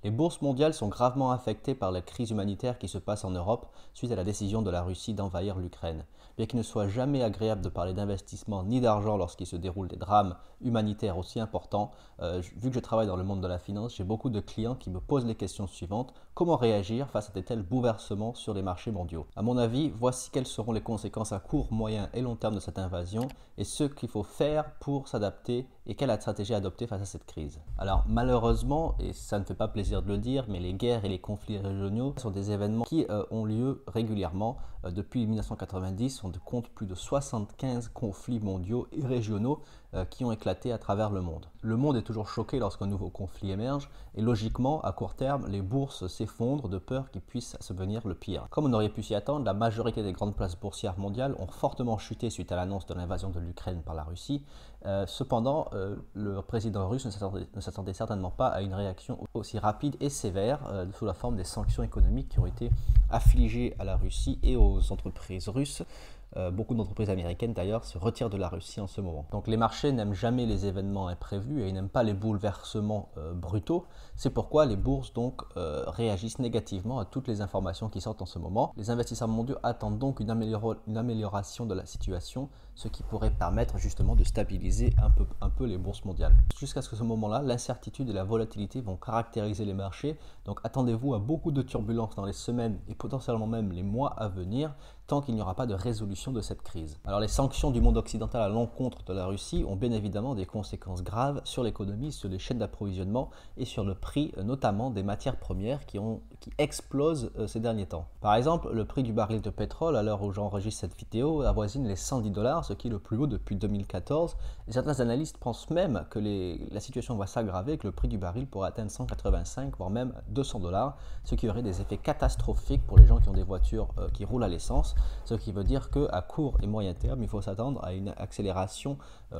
Les bourses mondiales sont gravement affectées par la crise humanitaire qui se passe en Europe suite à la décision de la Russie d'envahir l'Ukraine. Bien qu'il ne soit jamais agréable de parler d'investissement ni d'argent lorsqu'il se déroule des drames humanitaires aussi importants, vu que je travaille dans le monde de la finance, j'ai beaucoup de clients qui me posent les questions suivantes. Comment réagir face à de tels bouleversements sur les marchés mondiaux? À mon avis, voici quelles seront les conséquences à court, moyen et long terme de cette invasion et ce qu'il faut faire pour s'adapter et quelle stratégie adopter face à cette crise. Alors malheureusement, et ça ne fait pas plaisir de le dire, mais les guerres et les conflits régionaux sont des événements qui ont lieu régulièrement. Depuis 1990, on compte plus de 75 conflits mondiaux et régionaux qui ont éclaté à travers le monde. Le monde est toujours choqué lorsqu'un nouveau conflit émerge et logiquement, à court terme, les bourses s'effondrent de peur qu'il puisse se venir le pire. Comme on aurait pu s'y attendre, la majorité des grandes places boursières mondiales ont fortement chuté suite à l'annonce de l'invasion de l'Ukraine par la Russie. Cependant, le président russe ne s'attendait certainement pas à une réaction aussi rapide et sévère sous la forme des sanctions économiques qui ont été affligées à la Russie et aux entreprises russes. Beaucoup d'entreprises américaines d'ailleurs se retirent de la Russie en ce moment. Donc les marchés n'aiment jamais les événements imprévus et ils n'aiment pas les bouleversements brutaux. C'est pourquoi les bourses donc réagissent négativement à toutes les informations qui sortent en ce moment. Les investisseurs mondiaux attendent donc une amélioration de la situation, ce qui pourrait permettre justement de stabiliser un peu les bourses mondiales. Jusqu'à ce que ce moment-là, l'incertitude et la volatilité vont caractériser les marchés. Donc attendez-vous à beaucoup de turbulences dans les semaines et potentiellement même les mois à venir, tant qu'il n'y aura pas de résolution de cette crise. Alors les sanctions du monde occidental à l'encontre de la Russie ont bien évidemment des conséquences graves sur l'économie, sur les chaînes d'approvisionnement et sur le prix notamment des matières premières qui explosent ces derniers temps. Par exemple, le prix du baril de pétrole à l'heure où j'enregistre cette vidéo avoisine les 110 $, ce qui est le plus haut depuis 2014. Et certains analystes pensent même que la situation va s'aggraver et que le prix du baril pourrait atteindre 185 voire même 200 $, ce qui aurait des effets catastrophiques pour les gens qui ont des voitures qui roulent à l'essence. Ce qui veut dire qu'à court et moyen terme, il faut s'attendre à une accélération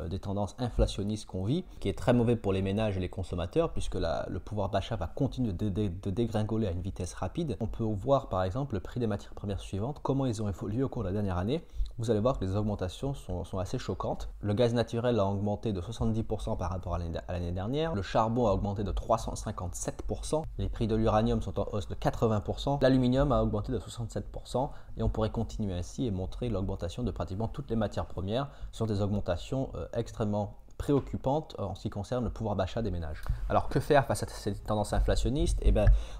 des tendances inflationnistes qu'on vit, qui est très mauvais pour les ménages et les consommateurs, puisque le pouvoir d'achat va continuer de dégringoler à une vitesse rapide. On peut voir par exemple le prix des matières premières suivantes, comment ils ont évolué au cours de la dernière année. Vous allez voir que les augmentations sont assez choquantes. Le gaz naturel a augmenté de 70% par rapport à l'année dernière. Le charbon a augmenté de 357%. Les prix de l'uranium sont en hausse de 80%. L'aluminium a augmenté de 67%. Et on pourrait continuer ainsi et montrer l'augmentation de pratiquement toutes les matières premières. Ce sont des augmentations extrêmement préoccupante en ce qui concerne le pouvoir d'achat des ménages. Alors que faire face à ces tendances inflationnistes?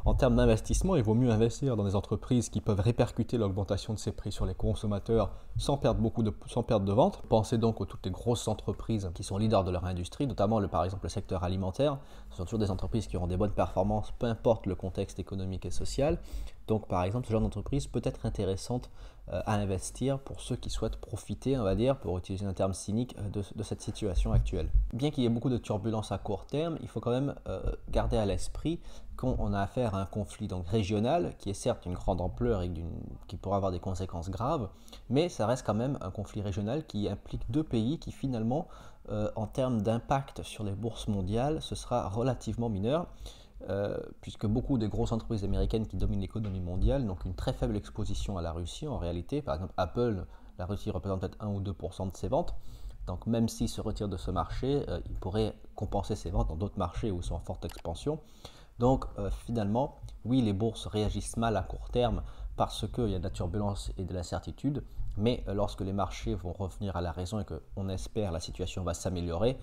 En termes d'investissement, il vaut mieux investir dans des entreprises qui peuvent répercuter l'augmentation de ces prix sur les consommateurs sans perdre de vente. Pensez donc à toutes les grosses entreprises qui sont leaders de leur industrie, notamment par exemple le secteur alimentaire. Ce sont toujours des entreprises qui auront des bonnes performances, peu importe le contexte économique et social. Donc par exemple, ce genre d'entreprise peut être intéressante à investir pour ceux qui souhaitent profiter, on va dire, pour utiliser un terme cynique, de cette situation actuelle. Bien qu'il y ait beaucoup de turbulences à court terme, il faut quand même garder à l'esprit qu'on a affaire à un conflit donc régional qui est certes d'une grande ampleur et qui pourra avoir des conséquences graves, mais ça reste quand même un conflit régional qui implique deux pays qui finalement, en termes d'impact sur les bourses mondiales, ce sera relativement mineur. Puisque beaucoup des grosses entreprises américaines qui dominent l'économie mondiale n'ont qu'une très faible exposition à la Russie en réalité. Par exemple, Apple, la Russie représente peut-être 1 ou 2% de ses ventes. Donc même s'ils se retirent de ce marché, ils pourraient compenser ses ventes dans d'autres marchés où ils sont en forte expansion. Donc finalement, oui, les bourses réagissent mal à court terme parce qu'il y a de la turbulence et de l'incertitude, mais lorsque les marchés vont revenir à la raison et qu'on espère la situation va s'améliorer,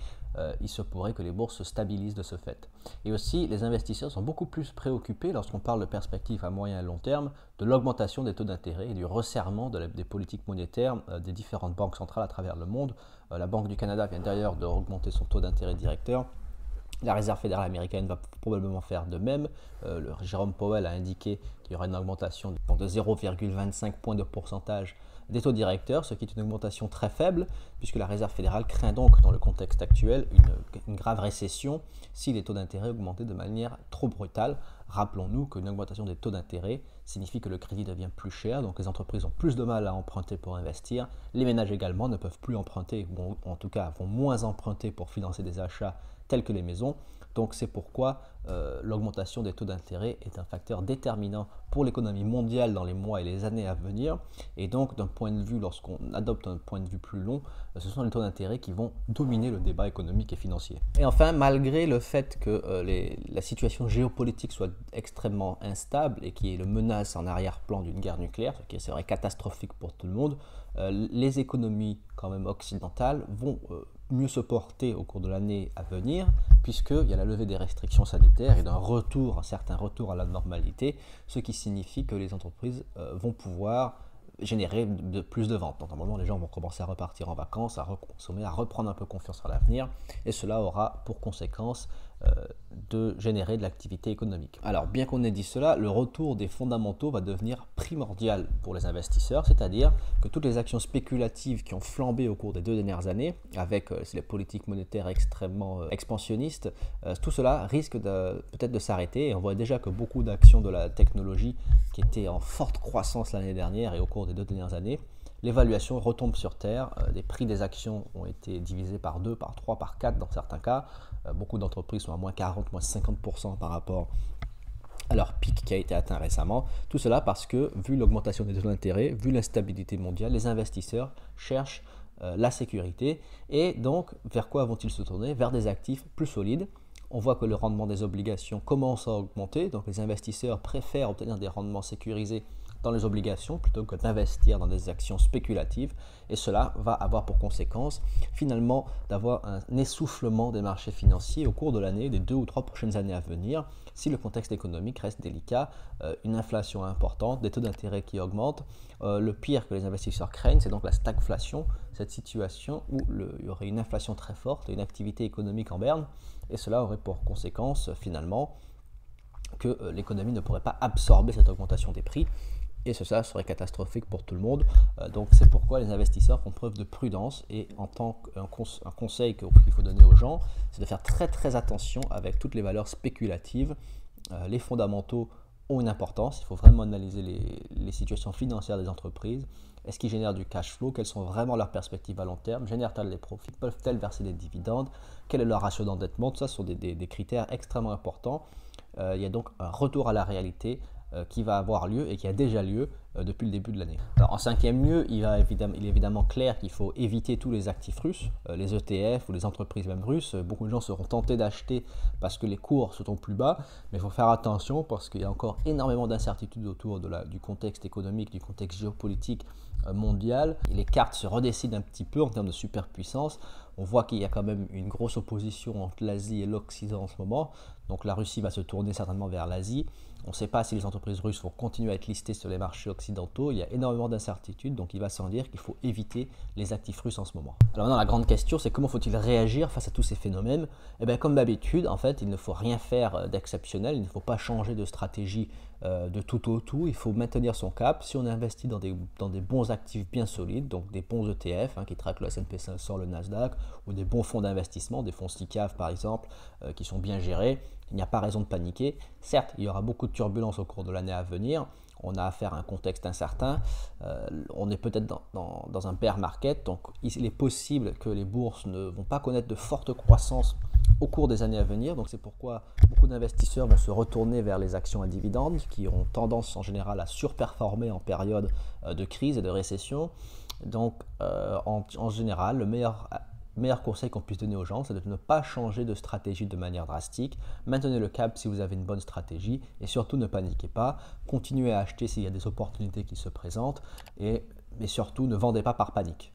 il se pourrait que les bourses se stabilisent de ce fait. Et aussi, les investisseurs sont beaucoup plus préoccupés lorsqu'on parle de perspectives à moyen et long terme de l'augmentation des taux d'intérêt et du resserrement des politiques monétaires des différentes banques centrales à travers le monde. La Banque du Canada vient d'ailleurs d'augmenter son taux d'intérêt directeur. La Réserve fédérale américaine va probablement faire de même. Jérôme Powell a indiqué qu'il y aura une augmentation de 0,25 points de pourcentage des taux directeurs, ce qui est une augmentation très faible, puisque la Réserve fédérale craint donc, dans le contexte actuel, une grave récession si les taux d'intérêt augmentaient de manière trop brutale. Rappelons-nous qu'une augmentation des taux d'intérêt signifie que le crédit devient plus cher, donc les entreprises ont plus de mal à emprunter pour investir. Les ménages également ne peuvent plus emprunter, ou en tout cas vont moins emprunter pour financer des achats tels que les maisons. Donc c'est pourquoi l'augmentation des taux d'intérêt est un facteur déterminant pour l'économie mondiale dans les mois et les années à venir. Et donc, d'un point de vue, lorsqu'on adopte un point de vue plus long, ce sont les taux d'intérêt qui vont dominer le débat économique et financier. Et enfin, malgré le fait que la situation géopolitique soit extrêmement instable et qu'il y ait le menace en arrière-plan d'une guerre nucléaire, ce qui serait catastrophique pour tout le monde, les économies quand même occidentales vont mieux se porter au cours de l'année à venir, puisqu'il y a la levée des restrictions sanitaires et un certain retour à la normalité, ce qui signifie que les entreprises vont pouvoir générer plus de ventes. Donc normalement, les gens vont commencer à repartir en vacances, à reconsommer, à reprendre un peu confiance en l'avenir, et cela aura pour conséquence de générer de l'activité économique. Alors, bien qu'on ait dit cela, le retour des fondamentaux va devenir primordial pour les investisseurs, c'est-à-dire que toutes les actions spéculatives qui ont flambé au cours des 2 dernières années, avec les politiques monétaires extrêmement expansionnistes, tout cela risque peut-être de s'arrêter, et on voit déjà que beaucoup d'actions de la technologie qui étaient en forte croissance l'année dernière et au cours des 2 dernières années, l'évaluation retombe sur terre, les prix des actions ont été divisés par 2, par 3, par 4 dans certains cas. Beaucoup d'entreprises sont à moins 40, moins 50% par rapport à leur pic qui a été atteint récemment. Tout cela parce que, vu l'augmentation des taux d'intérêt, vu l'instabilité mondiale, les investisseurs cherchent la sécurité. Et donc, vers quoi vont-ils se tourner? Vers des actifs plus solides. On voit que le rendement des obligations commence à augmenter, donc les investisseurs préfèrent obtenir des rendements sécurisés dans les obligations plutôt que d'investir dans des actions spéculatives, et cela va avoir pour conséquence finalement d'avoir un essoufflement des marchés financiers au cours de l'année, des 2 ou 3 prochaines années à venir, si le contexte économique reste délicat, une inflation importante, des taux d'intérêt qui augmentent. Le pire que les investisseurs craignent, c'est donc la stagflation, cette situation où il y aurait une inflation très forte et une activité économique en berne, et cela aurait pour conséquence finalement que l'économie ne pourrait pas absorber cette augmentation des prix, et cela serait catastrophique pour tout le monde. Donc c'est pourquoi les investisseurs font preuve de prudence, et en tant qu'un conseil qu'il faut donner aux gens, c'est de faire très très attention avec toutes les valeurs spéculatives. Les fondamentaux ont une importance, il faut vraiment analyser les situations financières des entreprises. Est-ce qu'ils génèrent du cash flow? Quelles sont vraiment leurs perspectives à long terme? Génèrent-elles des profits? Peuvent-elles verser des dividendes? Quel est leur ratio d'endettement? Tout ça sont des critères extrêmement importants. Il y a donc un retour à la réalité qui va avoir lieu et qui a déjà lieu depuis le début de l'année. En 5e lieu, il est évidemment clair qu'il faut éviter tous les actifs russes, les ETF ou les entreprises même russes. Beaucoup de gens seront tentés d'acheter parce que les cours sont plus bas, mais il faut faire attention parce qu'il y a encore énormément d'incertitudes autour du contexte économique, du contexte géopolitique mondial. Et les cartes se redécident un petit peu en termes de superpuissance. On voit qu'il y a quand même une grosse opposition entre l'Asie et l'Occident en ce moment. Donc la Russie va se tourner certainement vers l'Asie. On ne sait pas si les entreprises russes vont continuer à être listées sur les marchés occidentaux. Il y a énormément d'incertitudes, donc il va sans dire qu'il faut éviter les actifs russes en ce moment. Alors maintenant, la grande question, c'est comment faut-il réagir face à tous ces phénomènes? Eh bien, comme d'habitude, en fait, il ne faut rien faire d'exceptionnel. Il ne faut pas changer de stratégie de tout au tout. Il faut maintenir son cap. Si on investit dans des bons actifs bien solides, donc des bons ETF qui traquent le S&P 500, le Nasdaq, ou des bons fonds d'investissement, des fonds SICAV par exemple, qui sont bien gérés, il n'y a pas raison de paniquer. Certes, il y aura beaucoup de turbulences au cours de l'année à venir. On a affaire à un contexte incertain. On est peut-être dans un bear market. Donc, il est possible que les bourses ne vont pas connaître de forte croissance au cours des années à venir. Donc, c'est pourquoi beaucoup d'investisseurs vont se retourner vers les actions à dividendes qui ont tendance en général à surperformer en période de crise et de récession. Donc, en général, le meilleur conseil qu'on puisse donner aux gens, c'est de ne pas changer de stratégie de manière drastique. Maintenez le cap si vous avez une bonne stratégie et surtout ne paniquez pas. Continuez à acheter s'il y a des opportunités qui se présentent, mais surtout ne vendez pas par panique.